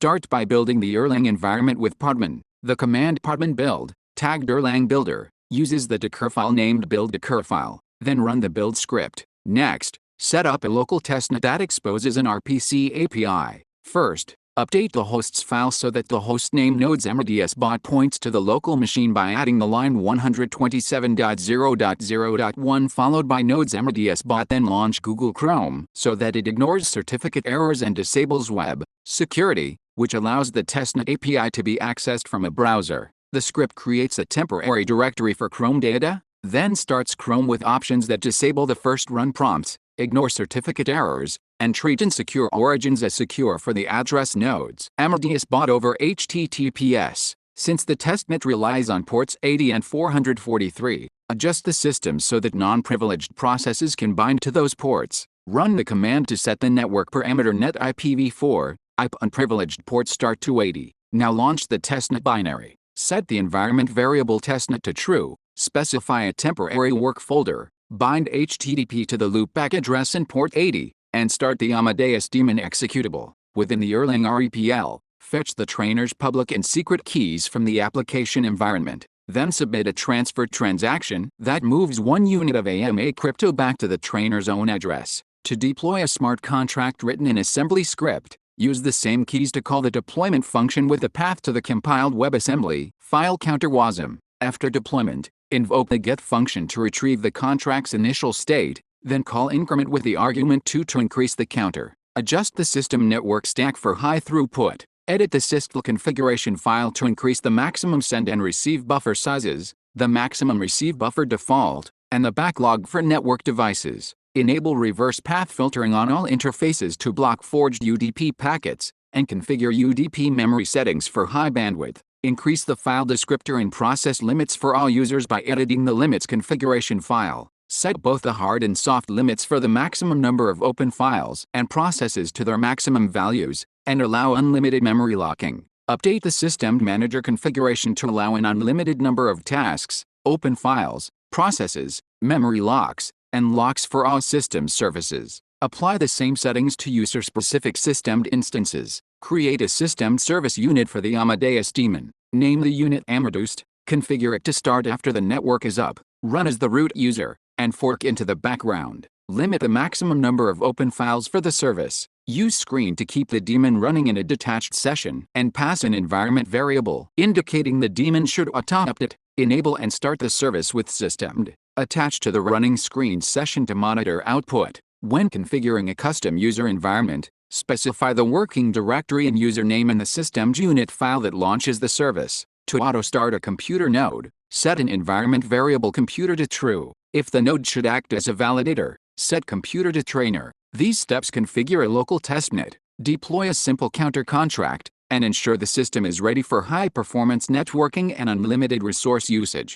Start by building the Erlang environment with podman. The command podman build, tagged Erlang builder, uses the Docker file named build Docker file, then run the build script. Next, set up a local testnet that exposes an RPC API. First, update the hosts file so that the hostname node's amadeusbot points to the local machine by adding the line 127.0.0.1 followed by node's amadeusbot. Then launch Google Chrome so that it ignores certificate errors and disables web security, which allows the testnet API to be accessed from a browser. The script creates a temporary directory for Chrome data, then starts Chrome with options that disable the first run prompts, ignore certificate errors, and treat insecure origins as secure for the address nodes. amadeusbot over HTTPS. Since the testnet relies on ports 80 and 443, adjust the system so that non-privileged processes can bind to those ports. Run the command to set the network parameter net IPv4, IP unprivileged port start to 80. Now launch the testnet binary. Set the environment variable testnet to true, specify a temporary work folder, bind HTTP to the loopback address and port 80, and start the Amadeus daemon executable. Within the Erlang REPL, fetch the trainer's public and secret keys from the application environment. Then submit a transfer transaction that moves 1 unit of AMA crypto back to the trainer's own address. To deploy a smart contract written in assembly script, use the same keys to call the deployment function with the path to the compiled WebAssembly file counter wasm. After deployment, invoke the get function to retrieve the contract's initial state, then call increment with the argument 2 to increase the counter. Adjust the system network stack for high throughput. Edit the system configuration file to increase the maximum send and receive buffer sizes, the maximum receive buffer default, and the backlog for network devices. Enable reverse path filtering on all interfaces to block forged UDP packets, and configure UDP memory settings for high bandwidth. Increase the file descriptor and process limits for all users by editing the limits configuration file. Set both the hard and soft limits for the maximum number of open files and processes to their maximum values, and allow unlimited memory locking. Update the system manager configuration to allow an unlimited number of tasks, open files, processes, memory locks, and locks for all system services. Apply the same settings to user-specific systemed instances. Create a system service unit for the Amadeus daemon. Name the unit Amadeus, configure it to start after the network is up, run as the root user, and fork into the background. Limit the maximum number of open files for the service. Use screen to keep the daemon running in a detached session, and pass an environment variable indicating the daemon should auto-update. Enable and start the service with systemed. Attach to the running screen session to monitor output. When configuring a custom user environment, specify the working directory and username in the systemed unit file that launches the service. To auto-start a computer node, set an environment variable computer to true. If the node should act as a validator, set computer to trainer. These steps configure a local testnet, deploy a simple counter contract, and ensure the system is ready for high-performance networking and unlimited resource usage.